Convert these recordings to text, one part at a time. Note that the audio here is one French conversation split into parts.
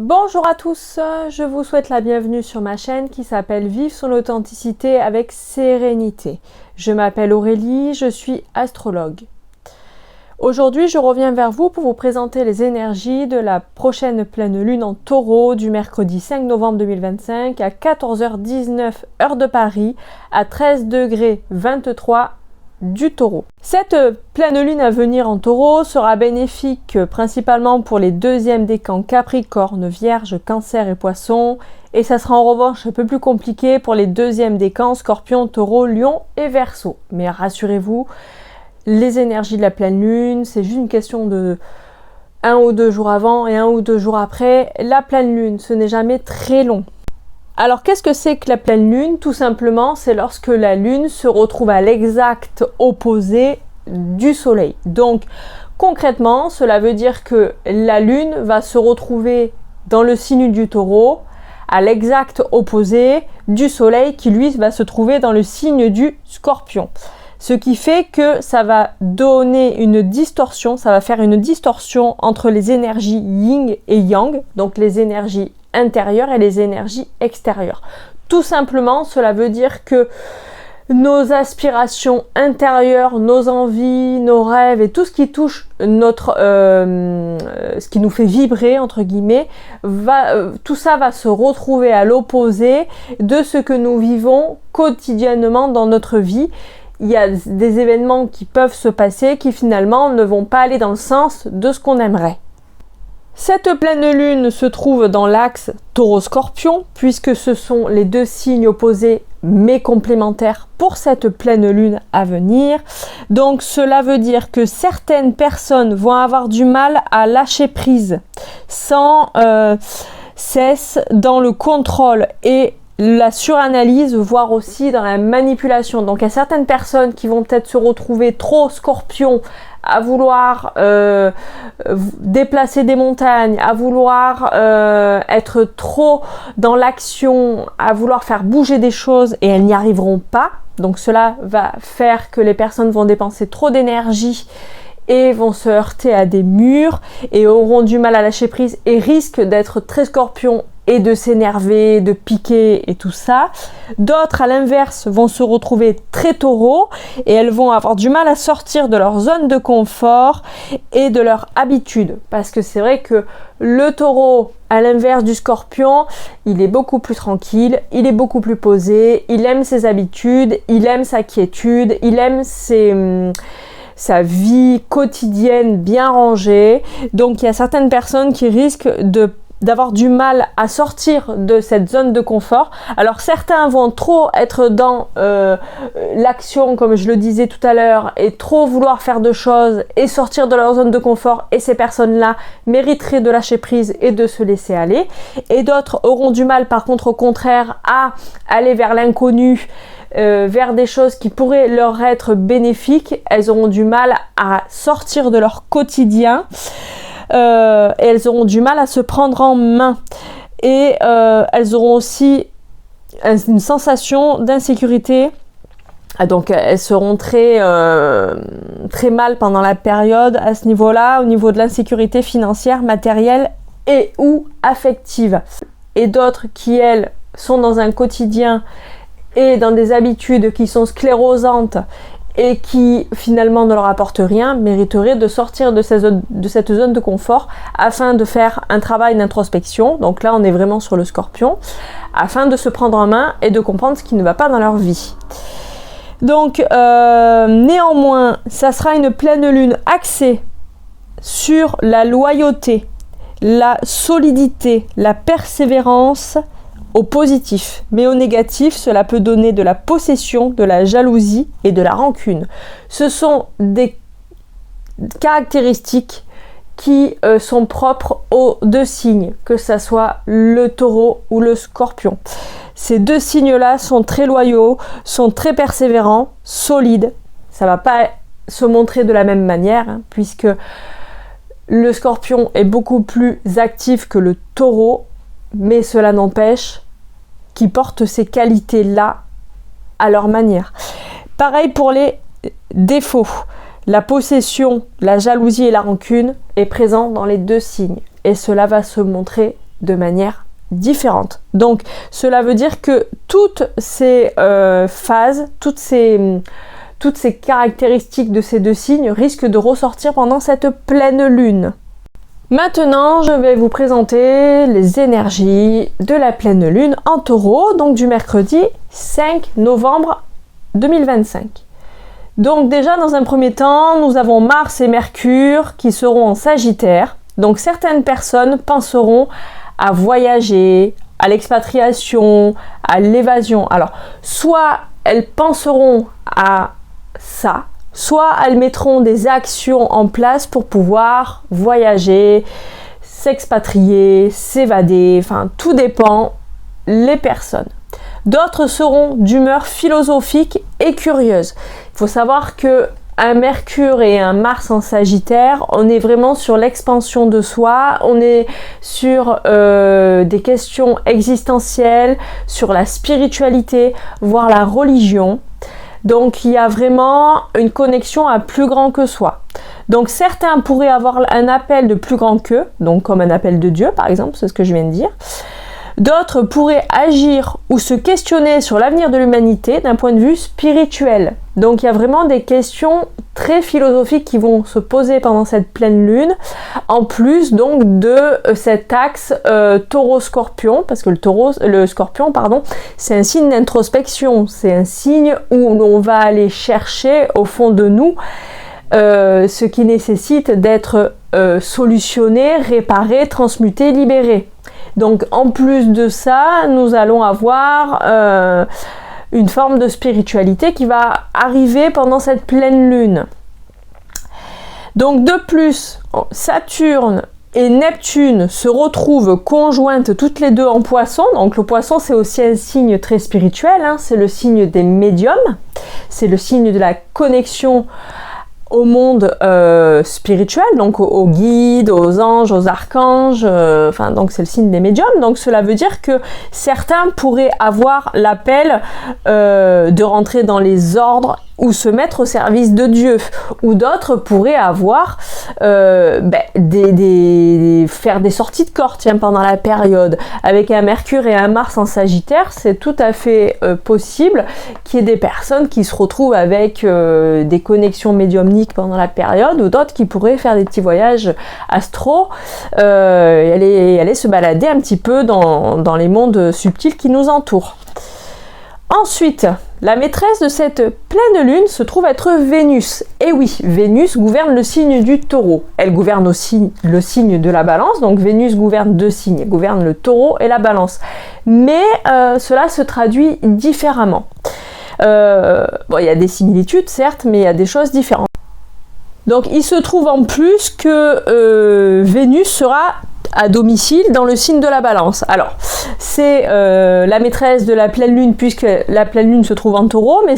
Bonjour à tous, je vous souhaite la bienvenue sur ma chaîne qui s'appelle Vivre son authenticité avec sérénité. Je m'appelle Aurélie, je suis astrologue. Aujourd'hui, je reviens vers vous pour vous présenter les énergies de la prochaine pleine lune en Taureau du mercredi 5 novembre 2025 à 14h19 heure de Paris à 13°23 du Taureau. Cette pleine lune à venir en Taureau sera bénéfique principalement pour les deuxièmes décans Capricorne, Vierge, Cancer et Poisson, et ça sera en revanche un peu plus compliqué pour les deuxièmes décans Scorpion, Taureau, Lion et Verseau. Mais rassurez-vous, les énergies de la pleine lune, c'est juste une question de 1 ou 2 jours avant et 1 ou 2 jours après. La pleine lune, ce n'est jamais très long. Alors qu'est-ce que c'est que la pleine lune? Tout simplement, c'est lorsque la lune se retrouve à l'exact opposé du soleil. Donc concrètement, cela veut dire que la lune va se retrouver dans le signe du Taureau à l'exact opposé du soleil qui lui va se trouver dans le signe du Scorpion. Ce qui fait que ça va donner une distorsion, ça va faire une distorsion entre les énergies yin et yang, donc les énergies intérieures et les énergies extérieures. Tout simplement, cela veut dire que nos aspirations intérieures, nos envies, nos rêves et tout ce qui touche notre, ce qui nous fait vibrer entre guillemets, tout ça va se retrouver à l'opposé de ce que nous vivons quotidiennement dans notre vie. Il y a des événements qui peuvent se passer qui finalement ne vont pas aller dans le sens de ce qu'on aimerait. Cette pleine lune se trouve dans l'axe Taureau-Scorpion puisque ce sont les deux signes opposés mais complémentaires pour cette pleine lune à venir. Donc cela veut dire que certaines personnes vont avoir du mal à lâcher prise sans cesse dans le contrôle et la suranalyse, voire aussi dans la manipulation. Donc il y a certaines personnes qui vont peut-être se retrouver trop Scorpion à vouloir déplacer des montagnes, à vouloir être trop dans l'action, à vouloir faire bouger des choses et elles n'y arriveront pas. Donc cela va faire que les personnes vont dépenser trop d'énergie et vont se heurter à des murs et auront du mal à lâcher prise et risquent d'être très Scorpion et de s'énerver, de piquer et tout ça. D'autres, à l'inverse, vont se retrouver très Taureau et elles vont avoir du mal à sortir de leur zone de confort et de leur habitude. Parce que c'est vrai que le Taureau, à l'inverse du Scorpion, il est beaucoup plus tranquille, il est beaucoup plus posé, il aime ses habitudes, il aime sa quiétude, il aime sa vie quotidienne bien rangée. Donc il y a certaines personnes qui risquent d'avoir du mal à sortir de cette zone de confort. Alors certains vont trop être dans l'action, comme je le disais tout à l'heure, et trop vouloir faire de choses et sortir de leur zone de confort, et ces personnes-là mériteraient de lâcher prise et de se laisser aller. Et d'autres auront du mal par contre au contraire à aller vers l'inconnu, vers des choses qui pourraient leur être bénéfiques. Elles auront du mal à sortir de leur quotidien. Et elles auront du mal à se prendre en main et elles auront aussi une sensation d'insécurité. Donc elles seront très mal pendant la période à ce niveau-là, au niveau de l'insécurité financière, matérielle et ou affective. Et d'autres qui, elles, sont dans un quotidien et dans des habitudes qui sont sclérosantes et qui finalement ne leur apportent rien, mériteraient de sortir de cette zone de confort afin de faire un travail d'introspection. Donc là on est vraiment sur le Scorpion, afin de se prendre en main et de comprendre ce qui ne va pas dans leur vie. Donc néanmoins, ça sera une pleine lune axée sur la loyauté, la solidité, la persévérance, au positif, mais au négatif, cela peut donner de la possession, de la jalousie et de la rancune. Ce sont des caractéristiques qui sont propres aux deux signes, que ce soit le Taureau ou le Scorpion. Ces deux signes-là sont très loyaux, sont très persévérants, solides. Ça ne va pas se montrer de la même manière, puisque le Scorpion est beaucoup plus actif que le Taureau, mais cela n'empêche qu'ils portent ces qualités-là à leur manière. Pareil pour les défauts. La possession, la jalousie et la rancune est présent dans les deux signes. Et cela va se montrer de manière différente. Donc cela veut dire que toutes ces phases, toutes ces caractéristiques de ces deux signes risquent de ressortir pendant cette pleine lune. Maintenant, je vais vous présenter les énergies de la pleine lune en Taureau, donc du mercredi 5 novembre 2025. Donc déjà, dans un premier temps, nous avons Mars et Mercure qui seront en Sagittaire. Donc certaines personnes penseront à voyager, à l'expatriation, à l'évasion. Alors, soit elles penseront à ça, soit elles mettront des actions en place pour pouvoir voyager, s'expatrier, s'évader, enfin tout dépend les personnes. D'autres seront d'humeur philosophique et curieuse. Il faut savoir que un Mercure et un Mars en Sagittaire, on est vraiment sur l'expansion de soi, on est sur des questions existentielles, sur la spiritualité, voire la religion. Donc il y a vraiment une connexion à plus grand que soi. Donc certains pourraient avoir un appel de plus grand qu'eux, donc comme un appel de Dieu par exemple, c'est ce que je viens de dire. D'autres pourraient agir ou se questionner sur l'avenir de l'humanité d'un point de vue spirituel. Donc il y a vraiment des questions très philosophiques qui vont se poser pendant cette pleine lune, en plus donc de cet axe taureau-scorpion, parce que le scorpion, c'est un signe d'introspection, c'est un signe où l'on va aller chercher au fond de nous ce qui nécessite d'être solutionné, réparé, transmuté, libéré. Donc en plus de ça, nous allons avoir une forme de spiritualité qui va arriver pendant cette pleine lune. Donc de plus, Saturne et Neptune se retrouvent conjointes toutes les deux en Poisson. Donc le Poisson, c'est aussi un signe très spirituel, hein, c'est le signe des médiums, c'est le signe de la connexion au monde spirituel, donc aux guides, aux anges, aux archanges, donc c'est le signe des médiums. Donc cela veut dire que certains pourraient avoir l'appel de rentrer dans les ordres ou se mettre au service de Dieu, ou d'autres pourraient avoir faire des sorties de corps pendant la période. Avec un Mercure et un Mars en Sagittaire, c'est tout à fait possible qu'il y ait des personnes qui se retrouvent avec des connexions médiumniques pendant la période, ou d'autres qui pourraient faire des petits voyages astro et aller se balader un petit peu dans les mondes subtils qui nous entourent. Ensuite, la maîtresse de cette pleine lune se trouve être Vénus. Et oui, Vénus gouverne le signe du Taureau. Elle gouverne aussi le signe de la Balance, donc Vénus gouverne deux signes, elle gouverne le Taureau et la Balance. Mais cela se traduit différemment. Il y a des similitudes certes, mais il y a des choses différentes. Donc il se trouve en plus que Vénus sera à domicile dans le signe de la Balance. Alors, c'est la maîtresse de la pleine lune, puisque la pleine lune se trouve en Taureau, mais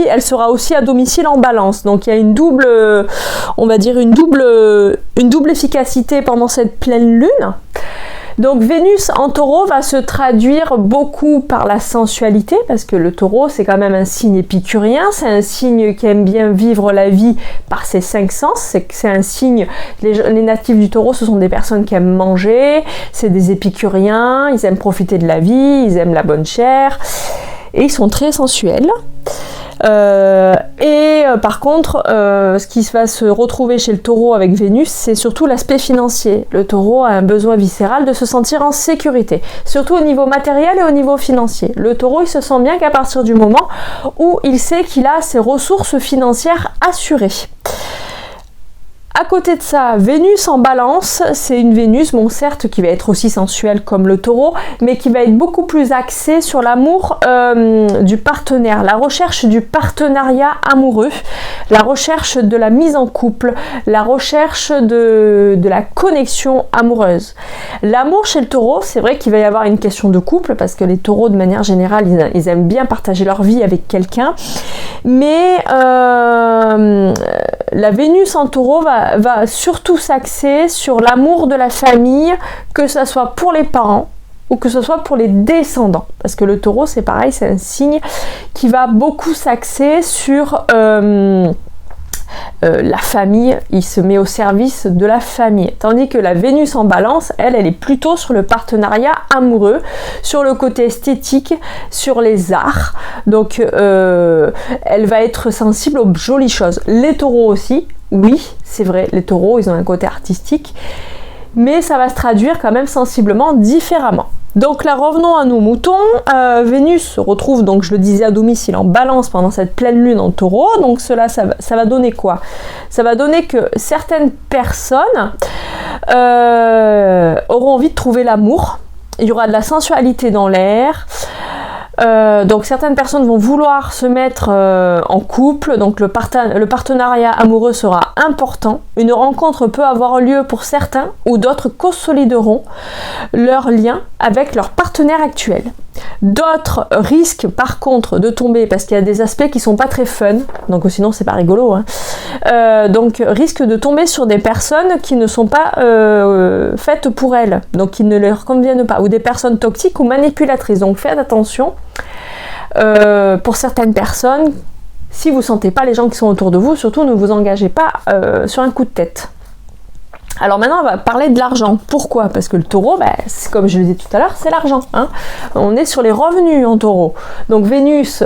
elle sera aussi à domicile en Balance. Donc il y a une double efficacité pendant cette pleine lune. Donc Vénus en Taureau va se traduire beaucoup par la sensualité, parce que le Taureau c'est quand même un signe épicurien, c'est un signe qui aime bien vivre la vie par ses 5 sens, c'est un signe, les natifs du Taureau ce sont des personnes qui aiment manger, c'est des épicuriens, ils aiment profiter de la vie, ils aiment la bonne chair, et ils sont très sensuels. Par contre, ce qui va se retrouver chez le Taureau avec Vénus, c'est surtout l'aspect financier. Le Taureau a un besoin viscéral de se sentir en sécurité, surtout au niveau matériel et au niveau financier. Le Taureau, il se sent bien qu'à partir du moment où il sait qu'il a ses ressources financières assurées. À côté de ça, Vénus en Balance, c'est une Vénus, certes, qui va être aussi sensuelle comme le Taureau, mais qui va être beaucoup plus axée sur l'amour du partenaire, la recherche du partenariat amoureux, la recherche de la mise en couple, la recherche de la connexion amoureuse. L'amour chez le Taureau, c'est vrai qu'il va y avoir une question de couple, parce que les Taureaux, de manière générale, ils aiment bien partager leur vie avec quelqu'un, mais la Vénus en Taureau va surtout s'axer sur l'amour de la famille, que ce soit pour les parents ou que ce soit pour les descendants. Parce que le Taureau, c'est pareil, c'est un signe qui va beaucoup s'axer sur la famille, il se met au service de la famille. Tandis que la Vénus en Balance, elle est plutôt sur le partenariat amoureux, sur le côté esthétique, sur les arts. Donc elle va être sensible aux jolies choses. Les taureaux aussi, oui, c'est vrai, les taureaux, ils ont un côté artistique, mais ça va se traduire quand même sensiblement différemment. Donc là, revenons à nos moutons. Vénus se retrouve, donc je le disais, à domicile en Balance pendant cette pleine lune en Taureau. Donc cela, ça va donner quoi? Ça va donner que certaines personnes auront envie de trouver l'amour. Il y aura de la sensualité dans l'air. Donc certaines personnes vont vouloir se mettre en couple, donc le partenariat amoureux sera important. Une rencontre peut avoir lieu pour certains ou d'autres consolideront leur lien avec leur partenaire actuel. D'autres risquent par contre de tomber, parce qu'il y a des aspects qui sont pas très fun, donc sinon c'est pas rigolo, hein. Donc risquent de tomber sur des personnes qui ne sont pas faites pour elles, donc qui ne leur conviennent pas, ou des personnes toxiques ou manipulatrices. Donc faites attention. Pour certaines personnes, si vous ne sentez pas les gens qui sont autour de vous, surtout ne vous engagez pas sur un coup de tête. Alors maintenant, on va parler de l'argent. Pourquoi? Parce que le taureau, c'est comme je le disais tout à l'heure, c'est l'argent, hein. On est sur les revenus en taureau. Donc Vénus,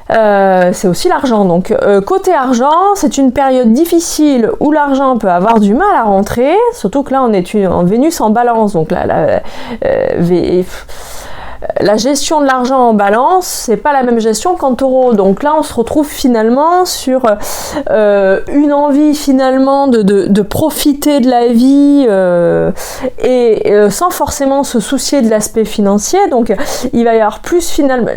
c'est aussi l'argent. Donc côté argent, c'est une période difficile où l'argent peut avoir du mal à rentrer, surtout que là on est en Vénus en Balance, donc la gestion de l'argent en Balance, c'est pas la même gestion qu'en Taureau. Donc là, on se retrouve finalement sur une envie finalement de profiter de la vie et sans forcément se soucier de l'aspect financier. Donc il va y avoir plus finalement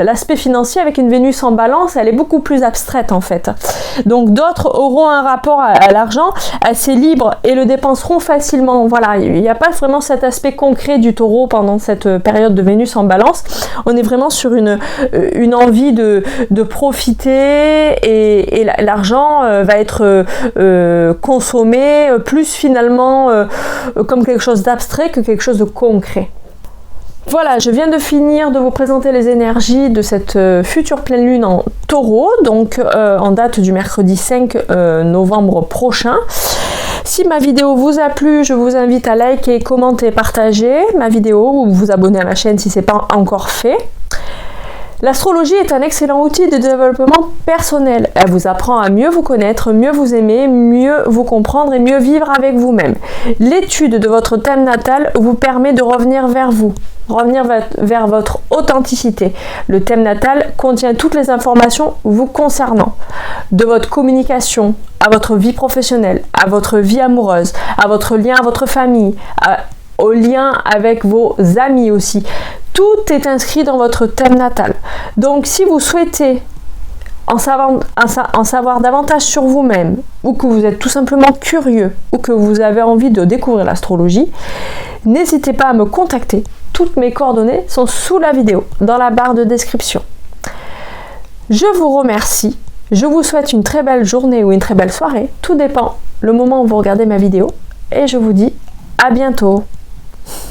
l'aspect financier avec une Vénus en Balance, elle est beaucoup plus abstraite en fait. Donc d'autres auront un rapport à l'argent assez libre et le dépenseront facilement. Voilà, il n'y a pas vraiment cet aspect concret du Taureau pendant cette période de Vénus en Balance. On est vraiment sur une envie de profiter et l'argent va être consommé plus finalement comme quelque chose d'abstrait que quelque chose de concret. Voilà, je viens de finir de vous présenter les énergies de cette future pleine lune en Taureau, donc en date du mercredi 5 novembre prochain. Si ma vidéo vous a plu, je vous invite à liker, commenter, partager ma vidéo ou vous abonner à ma chaîne si ce n'est pas encore fait. L'astrologie est un excellent outil de développement personnel. Elle vous apprend à mieux vous connaître, mieux vous aimer, mieux vous comprendre et mieux vivre avec vous-même. L'étude de votre thème natal vous permet de revenir vers vous, revenir vers votre authenticité. Le thème natal contient toutes les informations vous concernant, de votre communication, à votre vie professionnelle, à votre vie amoureuse, à votre lien à votre famille, au lien avec vos amis aussi. Tout est inscrit dans votre thème natal. Donc si vous souhaitez en savoir davantage sur vous-même, ou que vous êtes tout simplement curieux, ou que vous avez envie de découvrir l'astrologie, n'hésitez pas à me contacter. Toutes mes coordonnées sont sous la vidéo, dans la barre de description. Je vous remercie. Je vous souhaite une très belle journée ou une très belle soirée. Tout dépend le moment où vous regardez ma vidéo. Et je vous dis à bientôt.